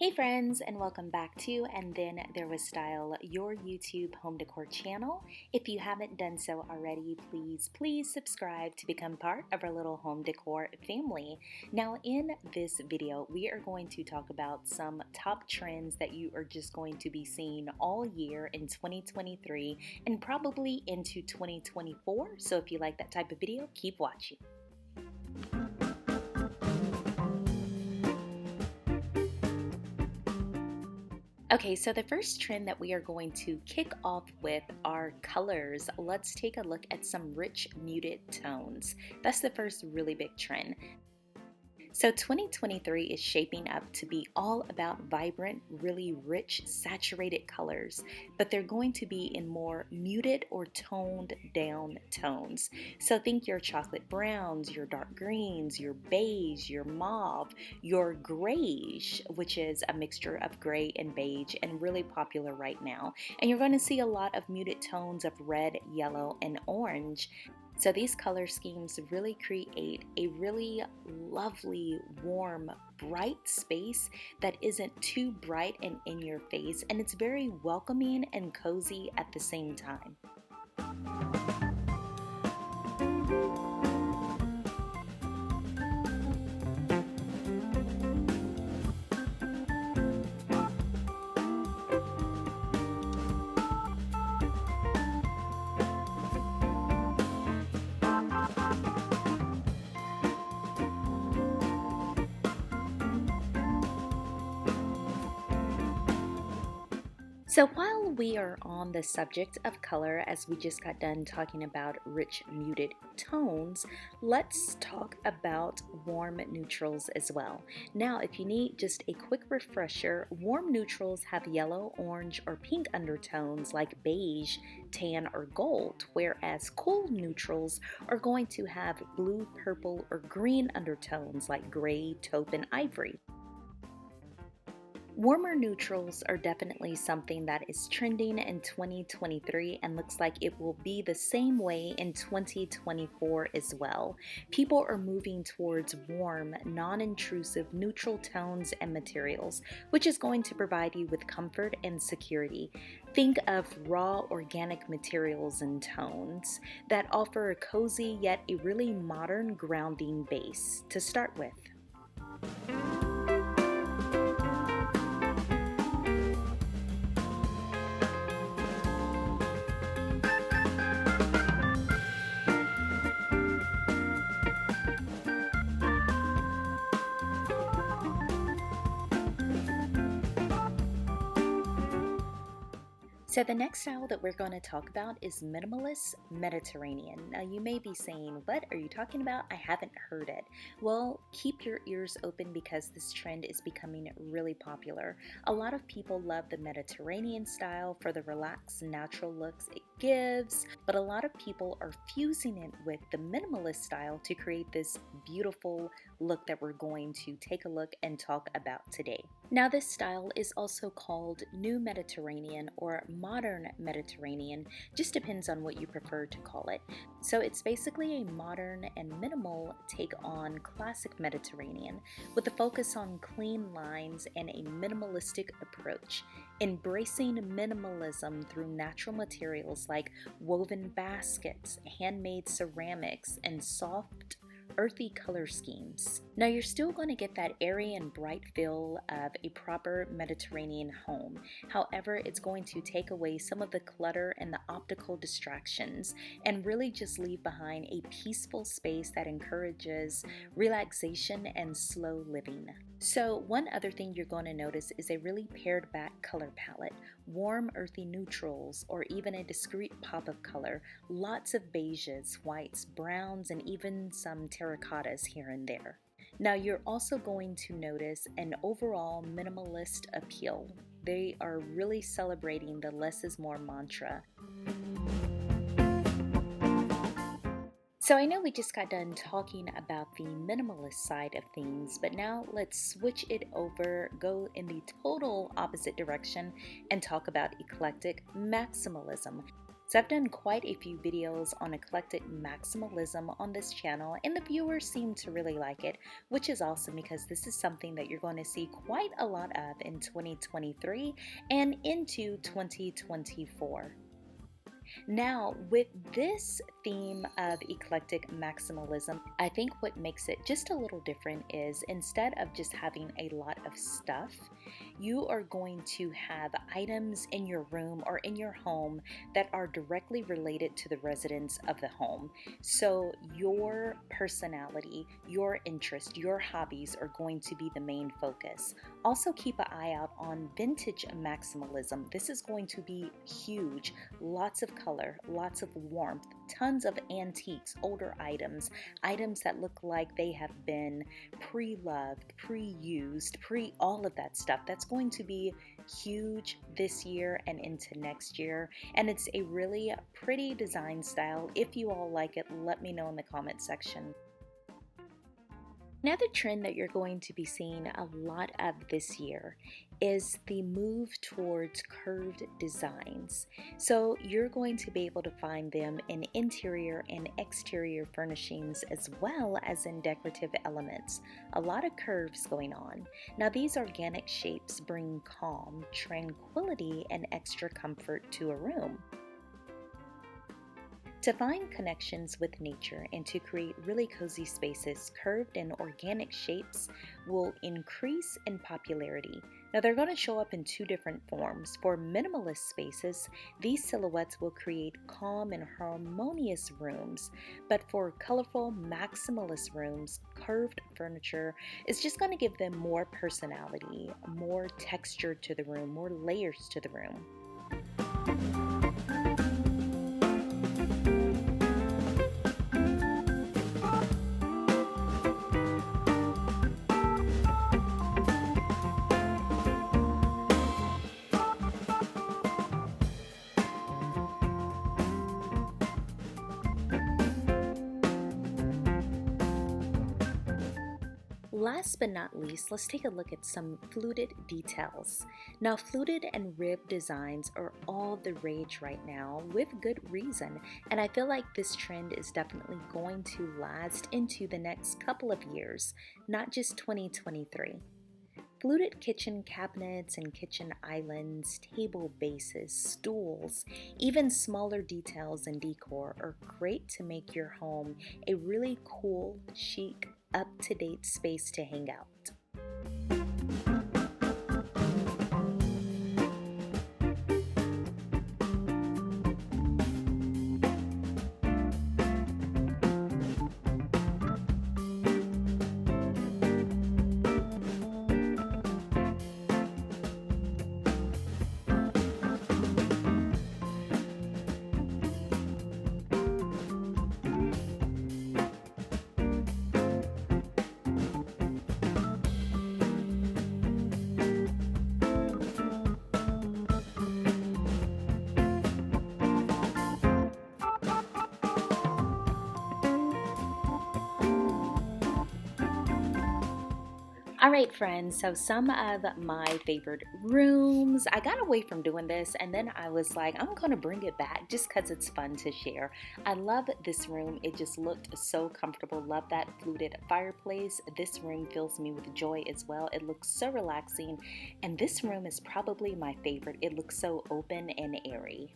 Hey friends, and welcome back to And Then There Was Style, your YouTube home decor channel. If you haven't done so already, please subscribe to become part of our little home decor family. Now in this video, we are going to talk about some top trends that you are just going to be seeing all year in 2023 and probably into 2024. So if you like that type of video, keep watching. Okay, so the first trend that we are going to kick off with are colors. Let's take a look at some rich muted tones. That's the first really big trend. So 2023 is shaping up to be all about vibrant, really rich, saturated colors, but they're going to be in more muted or toned down tones. So think your chocolate browns, your dark greens, your beige, your mauve, your grayish, which is a mixture of gray and beige and really popular right now. And you're going to see a lot of muted tones of red, yellow, and orange. So these color schemes really create a really lovely, warm, bright space that isn't too bright and in your face, and it's very welcoming and cozy at the same time. So while we are on the subject of color, as we just got done talking about rich muted tones, let's talk about warm neutrals as well. Now, if you need just a quick refresher, warm neutrals have yellow, orange, or pink undertones like beige, tan, or gold, whereas cool neutrals are going to have blue, purple, or green undertones like gray, taupe, and ivory. Warmer neutrals are definitely something that is trending in 2023 and looks like it will be the same way in 2024 as well. People are moving towards warm, non-intrusive neutral tones and materials, which is going to provide you with comfort and security. Think of raw organic materials and tones that offer a cozy yet a really modern grounding base to start with. So the next style that we're going to talk about is Minimalist Mediterranean. Now you may be saying, what are you talking about? I haven't heard it. Well, keep your ears open because this trend is becoming really popular. A lot of people love the Mediterranean style for the relaxed, natural looks it gives, but a lot of people are fusing it with the minimalist style to create this beautiful look that we're going to take a look and talk about today. Now this style is also called New Mediterranean or Modern Mediterranean, just depends on what you prefer to call it. So it's basically a modern and minimal take on classic Mediterranean with a focus on clean lines and a minimalistic approach, embracing minimalism through natural materials like woven baskets, handmade ceramics, and soft earthy color schemes. Now you're still going to get that airy and bright feel of a proper Mediterranean home. However, it's going to take away some of the clutter and the optical distractions and really just leave behind a peaceful space that encourages relaxation and slow living. So one other thing you're going to notice is a really pared back color palette, warm earthy neutrals, or even a discreet pop of color, lots of beiges, whites, browns, and even some terracottas here and there. Now you're also going to notice an overall minimalist appeal. They are really celebrating the less is more mantra. So I know we just got done talking about the minimalist side of things, but now let's switch it over, go in the total opposite direction, and talk about eclectic maximalism. So I've done quite a few videos on eclectic maximalism on this channel, and the viewers seem to really like it, which is awesome because this is something that you're going to see quite a lot of in 2023 and into 2024. Now, with this theme of eclectic maximalism, I think what makes it just a little different is instead of just having a lot of stuff, you are going to have items in your room or in your home that are directly related to the residents of the home. So your personality, your interest, your hobbies are going to be the main focus. Also keep an eye out on vintage maximalism. This is going to be huge. Lots of color, lots of warmth, tons of antiques, older items, items that look like they have been pre-loved, pre-used, all of that stuff. That's going to be huge this year and into next year. And it's a really pretty design style. If you all like it, let me know in the comment section. Another trend that you're going to be seeing a lot of this year is the move towards curved designs. So you're going to be able to find them in interior and exterior furnishings as well as in decorative elements. A lot of curves going on. Now these organic shapes bring calm, tranquility, and extra comfort to a room. To find connections with nature and to create really cozy spaces, curved and organic shapes will increase in popularity. Now they're going to show up in two different forms. For minimalist spaces, these silhouettes will create calm and harmonious rooms, but for colorful maximalist rooms, curved furniture is just going to give them more personality, more texture to the room, more layers to the room. Last but not least, let's take a look at some fluted details. Now, fluted and rib designs are all the rage right now with good reason, and I feel like this trend is definitely going to last into the next couple of years, not just 2023. Fluted kitchen cabinets and kitchen islands, table bases, stools, even smaller details and decor are great to make your home a really cool, chic, up-to-date space to hang out. Alright friends, so some of my favorite rooms. I got away from doing this and then I was like, I'm going to bring it back just because it's fun to share. I love this room. It just looked so comfortable. Love that fluted fireplace. This room fills me with joy as well. It looks so relaxing, and this room is probably my favorite. It looks so open and airy.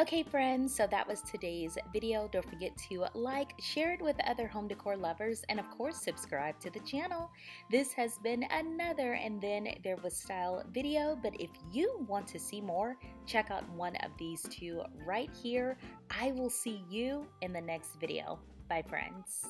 Okay friends, so that was today's video. Don't forget to like, share it with other home decor lovers, and of course subscribe to the channel. This has been another And Then There Was Style video, but if you want to see more, check out one of these two right here. I will see you in the next video. Bye friends.